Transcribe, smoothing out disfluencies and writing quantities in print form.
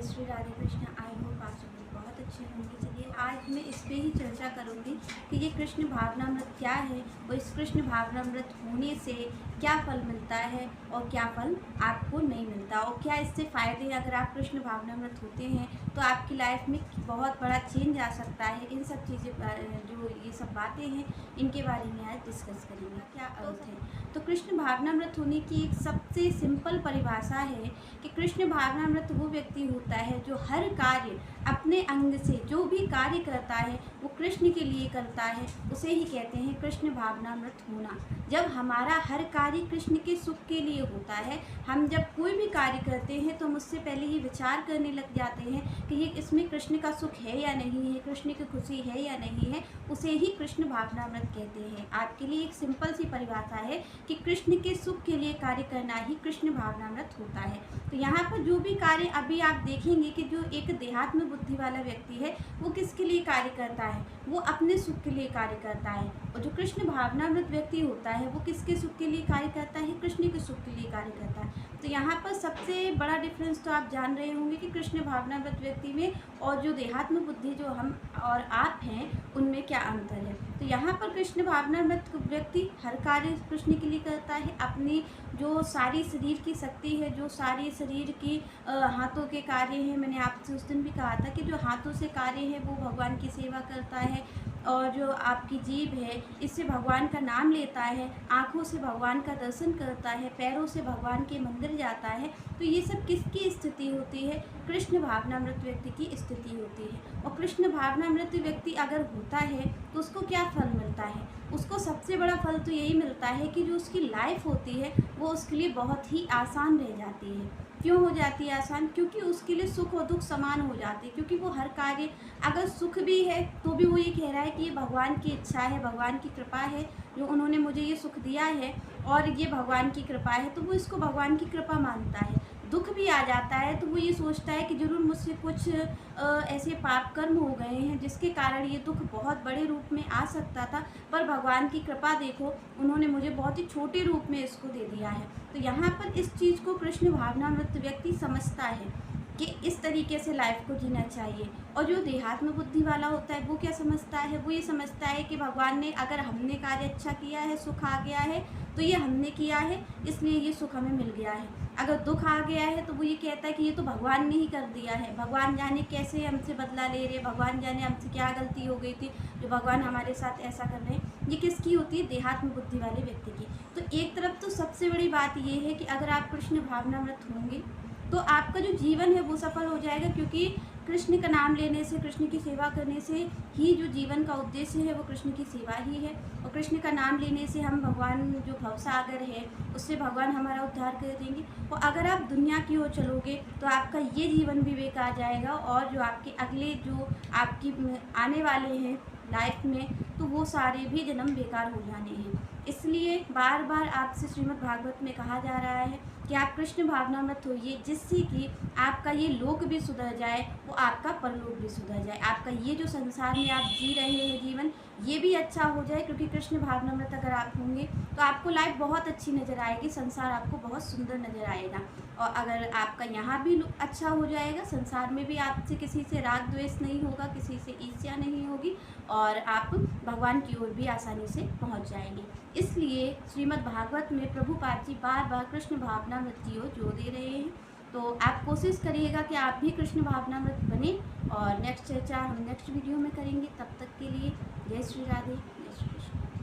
जय Shri Radhe Krishna. I hope आप सब लोग बहुत अच्छे होंगे। चलिए आज मैं इस पे ही चर्चा करूंगी कि ये कृष्ण भावनामृत क्या है और इस कृष्ण भावनामृत होने से क्या फल मिलता है और क्या फल आपको नहीं मिलता और क्या इससे फ़ायदे अगर आप कृष्ण भावनामृत होते हैं तो आपकी लाइफ में बहुत बड़ा चेंज आ सकता है। इन सब चीज़ें जो ये सब बातें हैं इनके बारे में आज डिस्कस करेंगे। क्या अर्थ है? तो कृष्ण भावनामृत होने की एक सबसे सिंपल परिभाषा है कि कृष्ण भावनामृत वो व्यक्ति होता है जो हर कार्य अपने अंग से जो भी कार्य करता है वो कृष्ण के लिए करता है, उसे ही कहते हैं कृष्ण भावनामृत होना। जब हमारा हर कार्य कृष्ण के सुख के लिए होता है, हम जब कोई भी कार्य करते हैं तो हम उससे पहले ये विचार करने लग जाते हैं कि ये इसमें कृष्ण का सुख है या नहीं है, कृष्ण की खुशी है या नहीं है, उसे ही कृष्ण भावनामृत कहते हैं। आपके लिए एक सिंपल सी परिभाषा है कि कृष्ण के सुख के लिए कार्य करना ही कृष्ण भावनामृत होता है। तो यहाँ पर जो भी कार्य अभी आप देखेंगे कि जो एक देहात्म बुद्धि वाला व्यक्ति है वो किसके लिए कार्य करता है, वो अपने सुख के लिए कार्य करता है। और जो कृष्ण भावनामृत व्यक्ति होता है वो किसके सुख के लिए कार्य करता है, कृष्ण के सुख के लिए कार्य करता है। तो यहाँ पर सबसे बड़ा डिफरेंस तो आप जान रहे होंगे कि कृष्ण भावनामृत व्यक्ति में और जो देहात्म बुद्धि जो हम और आप हैं उनमें क्या अंतर है। तो यहाँ पर कृष्ण भावनामृत व्यक्ति हर कार्य कृष्ण के लिए करता है। अपनी जो सारी शरीर की शक्ति है, जो सारी शरीर की हाथों के कार्य हैं, मैंने आपसे उस दिन भी कहा था कि जो हाथों से कार्य है वो भगवान की सेवा करता है। और जो आपकी जीभ है इससे भगवान का नाम लेता है, आँखों से भगवान का दर्शन करता है, पैरों से भगवान के मंदिर जाता है। तो ये सब किसकी स्थिति होती है, कृष्ण भावनामृत व्यक्ति की स्थिति होती है। और कृष्ण भावनामृत व्यक्ति अगर होता है तो उसको क्या फल मिलता है, उसको सबसे बड़ा फल तो यही मिलता है कि जो उसकी लाइफ होती है वो उसके लिए बहुत ही आसान रह जाती है। क्यों हो जाती है आसान? क्योंकि उसके लिए सुख और दुख समान हो जाते हैं। क्योंकि वो हर कार्य अगर सुख भी है तो भी वो ये कह रहा है कि ये भगवान की इच्छा है, भगवान की कृपा है, जो उन्होंने मुझे ये सुख दिया है और ये भगवान की कृपा है, तो वो इसको भगवान की कृपा मानता है। दुख भी आ जाता है तो वो ये सोचता है कि ज़रूर मुझसे कुछ ऐसे पाप कर्म हो गए हैं जिसके कारण ये दुख बहुत बड़े रूप में आ सकता था, पर भगवान की कृपा देखो उन्होंने मुझे बहुत ही छोटे रूप में इसको दे दिया है। तो यहाँ पर इस चीज़ को कृष्ण भावनामृत व्यक्ति समझता है कि इस तरीके से लाइफ को जीना चाहिए। और जो देहात्म बुद्धि वाला होता है वो क्या समझता है, वो ये समझता है कि भगवान ने अगर हमने कार्य अच्छा किया है, सुख आ गया है, तो ये हमने किया है इसलिए ये सुख हमें मिल गया है। अगर दुख आ गया है तो वो ये कहता है कि ये तो भगवान ने ही कर दिया है, भगवान जाने कैसे हमसे बदला ले रहे, भगवान जाने हमसे क्या गलती हो गई थी जो भगवान हमारे साथ ऐसा कर रहे हैं। ये किसकी होती है, देहात्म बुद्धि वाले व्यक्ति की। तो एक तरफ तो सबसे बड़ी बात ये है कि अगर आप कृष्ण भावनामृत होंगे तो आपका जो जीवन है वो सफल हो जाएगा, क्योंकि कृष्ण का नाम लेने से, कृष्ण की सेवा करने से ही जो जीवन का उद्देश्य है वो कृष्ण की सेवा ही है। और कृष्ण का नाम लेने से हम भगवान जो भवसागर है उससे भगवान हमारा उद्धार कर देंगे। और अगर आप दुनिया की ओर चलोगे तो आपका ये जीवन भी बेकार जाएगा और जो आपके अगले जो आपकी आने वाले हैं लाइफ में तो वो सारे भी जन्म बेकार हो जाने हैं। इसलिए बार बार आपसे श्रीमद् भागवत में कहा जा रहा है कि आप कृष्ण भावनामृत होइए, जिससे कि आपका ये लोक भी सुधर जाए, वो आपका परलोक भी सुधर जाए, आपका ये जो संसार में आप जी रहे हैं जीवन ये भी अच्छा हो जाए। क्योंकि कृष्ण भावनामृत अगर आप होंगे तो आपको लाइफ बहुत अच्छी नज़र आएगी, संसार आपको बहुत सुंदर नज़र आएगा। और अगर आपका यहाँ भी अच्छा हो जाएगा, संसार में भी आपसे किसी से राग द्वेष नहीं होगा, किसी से ईर्ष्या नहीं होगी और आप भगवान की ओर भी आसानी से पहुँच जाएंगे। इसलिए श्रीमद् भागवत में प्रभुपाद जी बार बार कृष्ण भावनामृत की ओर जोर दे रहे हैं। तो आप कोशिश करिएगा कि आप भी कृष्ण भावनामृत बने। और नेक्स्ट चर्चा हम नेक्स्ट वीडियो में करेंगे। तब तक के लिए जय श्री राधे।